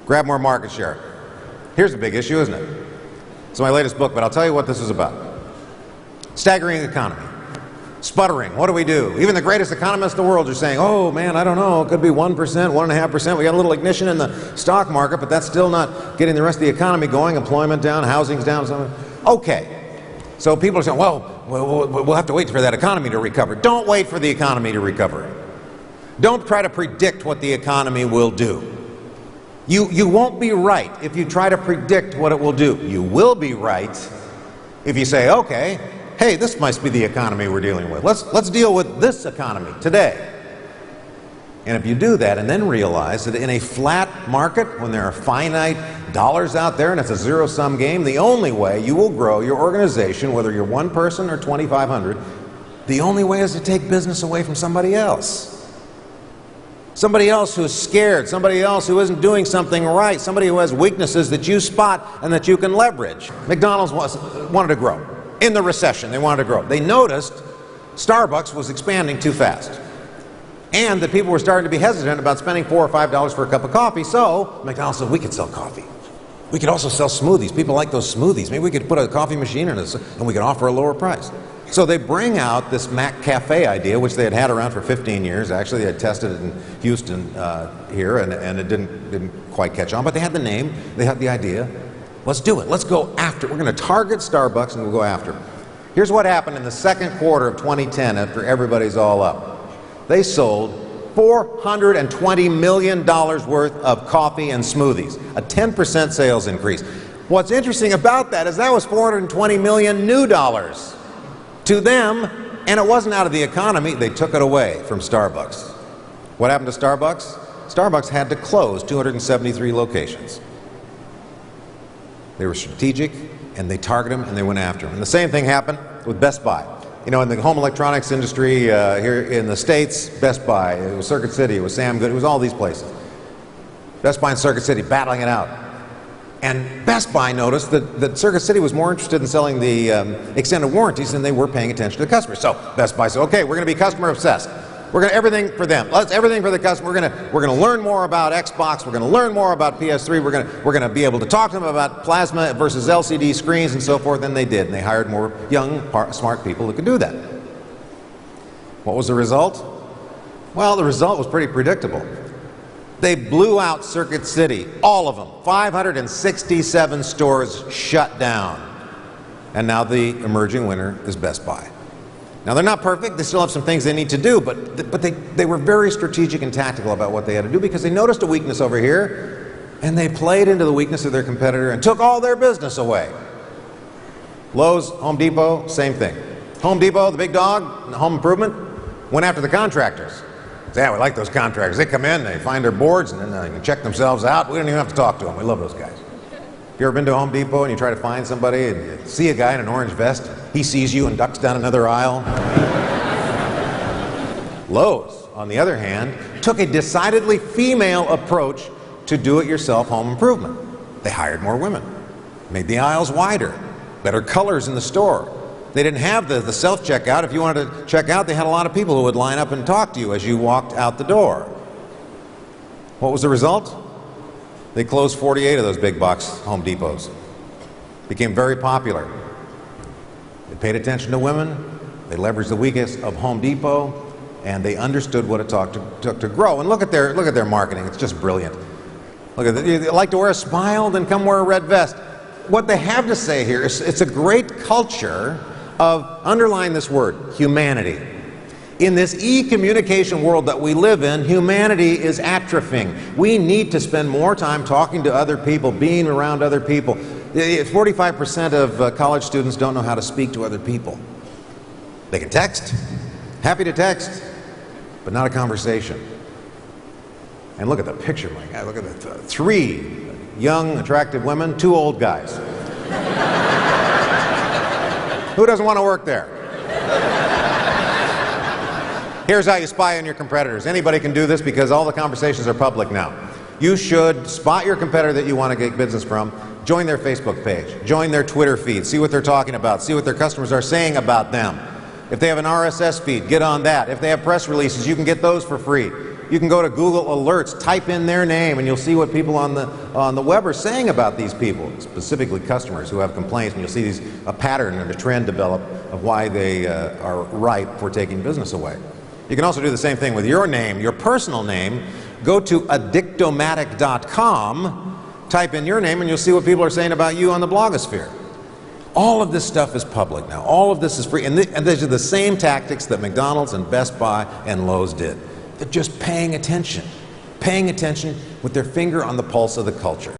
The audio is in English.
grab more market share. Here's a big issue, isn't it? It's my latest book, but I'll tell you what this is about. Staggering economy. Sputtering. What do we do? Even the greatest economists in the world are saying, oh man, I don't know, it could be 1%, 1.5%. We got a little ignition in the stock market, but that's still not getting the rest of the economy going. Employment down, housing's down. Okay. So people are saying, well, we'll have to wait for that economy to recover. Don't wait for the economy to recover. Don't try to predict what the economy will do. You won't be right if you try to predict what it will do. You will be right if you say, okay, hey, this must be the economy we're dealing with. Let's deal with this economy today. And if you do that and then realize that in a flat market, when there are finite dollars out there and it's a zero-sum game, the only way you will grow your organization, whether you're one person or 2,500, the only way is to take business away from somebody else. Somebody else who's scared, somebody else who isn't doing something right, somebody who has weaknesses that you spot and that you can leverage. McDonald's wanted to grow. In the recession, they wanted to grow. They noticed Starbucks was expanding too fast, and that people were starting to be hesitant about spending $4 or $5 for a cup of coffee, so McDonald's said, we could sell coffee. We could also sell smoothies. People like those smoothies. Maybe we could put a coffee machine in it and we could offer a lower price. So they bring out this Mac Cafe idea, which they had had around for 15 years. Actually, they had tested it in Houston here, and it didn't quite catch on, but they had the name, they had the idea. Let's do it. Let's go after it. We're going to target Starbucks and we'll go after it. Here's what happened in the second quarter of 2010 after everybody's all up. They sold $420 million worth of coffee and smoothies, a 10% sales increase. What's interesting about that is that was $420 million new dollars to them, and it wasn't out of the economy. They took it away from Starbucks. What happened to Starbucks? Starbucks had to close 273 locations. They were strategic, and they targeted them, and they went after them. And the same thing happened with Best Buy. You know, in the home electronics industry here in the States, Best Buy, it was Circuit City, it was Sam Goody, it was all these places. Best Buy and Circuit City battling it out. And Best Buy noticed that Circuit City was more interested in selling the extended warranties than they were paying attention to the customers. So Best Buy said, okay, we're going to be customer obsessed. We're going to everything for them. Let's everything for the customer. We're going to learn more about Xbox. We're going to learn more about PS3. We're going to be able to talk to them about plasma versus LCD screens and so forth. And they did. And they hired more young, smart people who could do that. What was the result? Well, the result was pretty predictable. They blew out Circuit City, all of them. 567 stores shut down. And now the emerging winner is Best Buy. Now, they're not perfect. They still have some things they need to do, but they were very strategic and tactical about what they had to do because they noticed a weakness over here, and they played into the weakness of their competitor and took all their business away. Lowe's, Home Depot, same thing. Home Depot, the big dog, home improvement, went after the contractors. Yeah, we like those contractors. They come in, they find their boards, and then they can check themselves out. We don't even have to talk to them. We love those guys. If you ever been to Home Depot and you try to find somebody and you see a guy in an orange vest, he sees you and ducks down another aisle. Lowe's, on the other hand, took a decidedly female approach to do-it-yourself home improvement. They hired more women, made the aisles wider, better colors in the store. They didn't have the self-checkout. If you wanted to check out, they had a lot of people who would line up and talk to you as you walked out the door. What was the result? They closed 48 of those big box Home Depots. Became very popular. They paid attention to women. They leveraged the weakness of Home Depot, and they understood what it took to grow. And look at their marketing. It's just brilliant. Look at you like to wear a smile, then come wear a red vest. What they have to say here is it's a great culture of, underline this word, humanity. In this e-communication world that we live in, humanity is atrophying. We need to spend more time talking to other people, being around other people. 45% of college students don't know how to speak to other people. They can text, happy to text, but not a conversation. And look at the picture, my God. Look at the 3 young, attractive women, 2 old guys. Who doesn't want to work there? Here's how you spy on your competitors. Anybody can do this because all the conversations are public now. You should spot your competitor that you want to get business from, join their Facebook page, join their Twitter feed, see what they're talking about, see what their customers are saying about them. If they have an RSS feed, get on that. If they have press releases, you can get those for free. You can go to Google Alerts, type in their name, and you'll see what people on the web are saying about these people, specifically customers who have complaints, and you'll see a pattern and a trend develop of why they are ripe for taking business away. You can also do the same thing with your name, your personal name. Go to addictomatic.com, type in your name, and you'll see what people are saying about you on the blogosphere. All of this stuff is public now. All of this is free. And these are the same tactics that McDonald's and Best Buy and Lowe's did. They're just paying attention with their finger on the pulse of the culture.